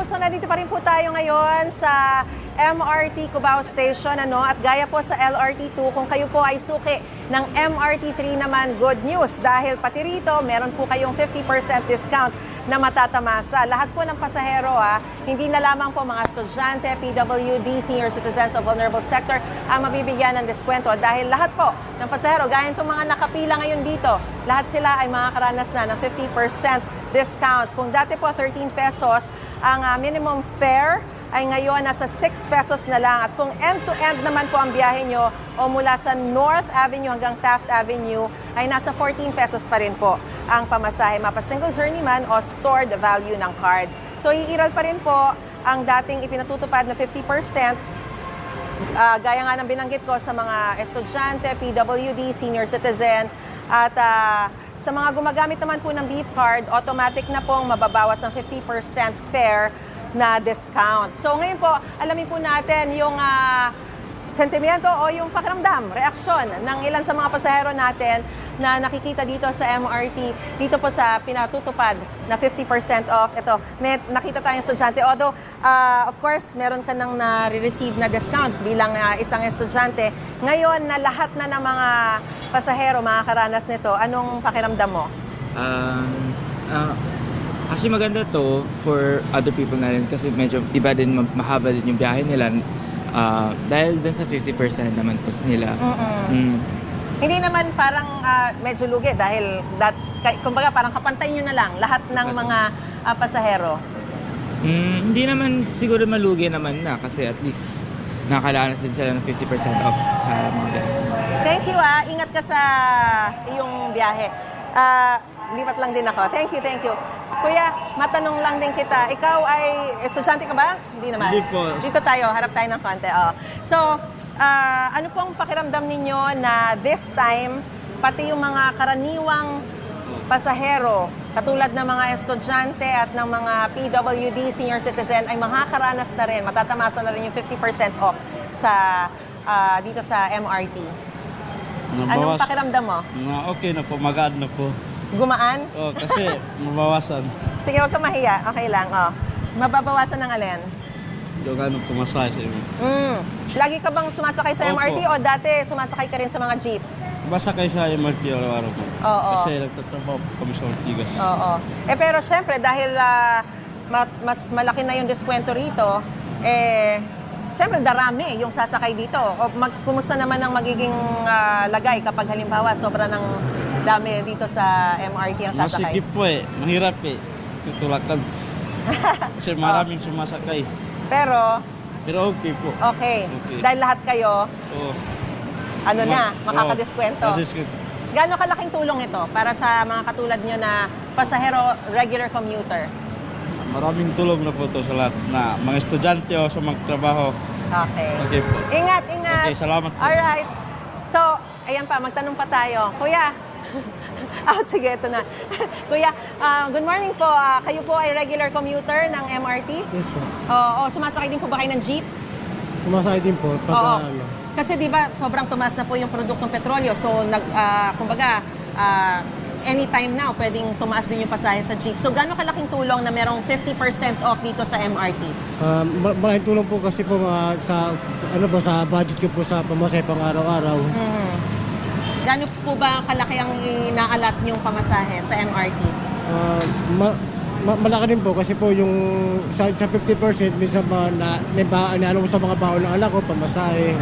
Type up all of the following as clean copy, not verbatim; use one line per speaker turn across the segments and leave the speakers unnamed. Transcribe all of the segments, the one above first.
So nandito pa rin po tayo ngayon sa MRT Cubao Station at gaya po sa LRT2, kung kayo po ay suki ng MRT3 naman, good news dahil pati rito meron po kayong 50% discount na matatamasa. Lahat po ng pasahero hindi na lamang po mga estudyante, PWD, senior citizens of vulnerable sector ang mabibigyan ng diskwento dahil lahat po ng pasahero, gaya itong mga nakapila ngayon dito, lahat sila ay makakaranas na ng 50% discount. Kung dati po 13 pesos ang minimum fare, ay ngayon nasa 6 pesos na lang. At kung end-to-end naman po ang biyahe nyo o mula sa North Avenue hanggang Taft Avenue, ay nasa 14 pesos pa rin po ang pamasahe, mapa single journey man o stored value ng card. So iiral pa rin po ang dating ipinatutupad na 50%, gaya nga ng binanggit ko sa mga estudyante, PWD, senior citizen, at sa mga gumagamit naman po ng beef card, automatic na pong mababawas ng 50% fare na discount. So ngayon po, alamin po natin yung sentimento o yung pakiramdam, reaksyon ng ilan sa mga pasahero natin na nakikita dito sa MRT, dito po sa pinatutupad na 50% off. Ito, may nakita tayong estudyante. Although, of course, meron ka nang na-receive na discount bilang isang estudyante. Ngayon na lahat na ng mga pasahero makakaranas nito, anong pakiramdam mo?
Actually maganda to for other people na rin kasi medyo iba din, mahaba din yung biyahe nila dahil dun sa 50% naman po nila.
Hindi naman parang medyo lugi dahil kumbaga parang kapantay nyo na lang lahat ng mga pasahero.
Hindi naman siguro malugi naman na kasi at least nakakalanas din sila ng 50% off sa mga biyahe.
Thank you ingat ka sa iyong biyahe. Lipat lang din ako. Thank you, thank you. Kuya, matanong lang din kita. Ikaw ay estudyante ka ba? Hindi naman.
Hindi po.
Dito tayo, harap tayo ng konti. So, ano pong pakiramdam ninyo na this time, pati yung mga karaniwang pasahero, katulad ng mga estudyante at ng mga PWD, senior citizen, ay makakaranas na rin, matatamasa na rin yung 50% off dito sa MRT? Anong pakiramdam mo?
Okay na po, magaan na po.
Gumaan?
Kasi mabawasan.
Sige, huwag ka mahiya. Okay lang. Mababawasan ng alin?
Yung ano, pumasay sa iyo.
Lagi ka bang sumasakay sa
Opo.
MRT o dati sumasakay ka rin sa mga jeep?
Basta kayo sa MRT araw-araw po.
Oo.
Kasi nagtatrabaho po kami sa Ortigas.
Oo. Pero syempre, dahil mas malaki na yung diskwento rito, syempre darami yung sasakay dito. Kumusta naman ang magiging lagay kapag halimbawa sobra ng dami dito sa MRT ang sasakay?
Masikip po mahirap tutulakan. Kasi maraming sumasakay.
Pero
okay po.
okay. Dahil lahat kayo, makakadiskwento. Gaano kalaking tulong ito para sa mga katulad nyo na pasahero, regular commuter?
Maraming tulong na po ito sa lahat na mga estudyante o sa magtrabaho.
Okay.
Okay po.
Ingat, ingat.
Okay, salamat po.
Alright. So, ayan pa, magtanong pa tayo. Kuya, sige, ito na. Kuya, good morning po. Kayo po ay regular commuter ng MRT?
Yes po.
Sumasakay din po ba kayo ng jeep?
Sumasakay din po.
Oo. Kasi di ba sobrang tumaas na po yung produktong petrolyo. So, kumbaga, anytime now, pwedeng tumaas din yung pasahe sa jeep. So, gaano kalaking tulong na merong 50% off dito sa MRT?
Malaking tulong po kasi po sa budget ko po sa pamasahe pang araw-araw.
Gaano po ba kalaki ang inaalat yung pamasahe sa MRT?
Malaki din po kasi po yung sa 50% minsan naano ko sa mga baon ng anak ko, pamasahe.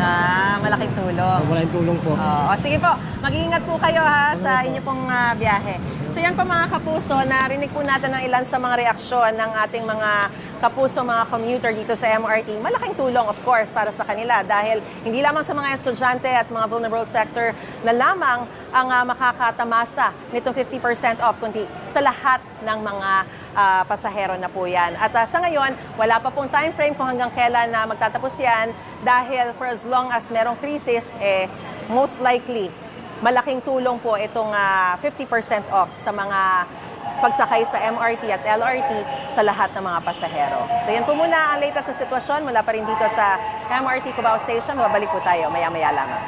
Malaking tulong.
Malaking tulong po.
Sige po, mag-iingat po kayo sa inyo pong biyahe. So yan po mga kapuso, narinig po natin ng ilan sa mga reaksyon ng ating mga kapuso, mga commuter dito sa MRT. Malaking tulong of course para sa kanila dahil hindi lamang sa mga estudyante at mga vulnerable sector na lamang ang makakatamasa nitong 50% off, kundi sa lahat ng mga pasahero na po yan. At sa ngayon, wala pa pong time frame kung hanggang kailan na magtatapos yan dahil for as long as merong crisis, most likely, malaking tulong po itong 50% off sa mga pagsakay sa MRT at LRT sa lahat ng mga pasahero. So yan po muna ang latest na sitwasyon mula pa rin dito sa MRT Cubao Station. Babalik po tayo maya-maya lamang.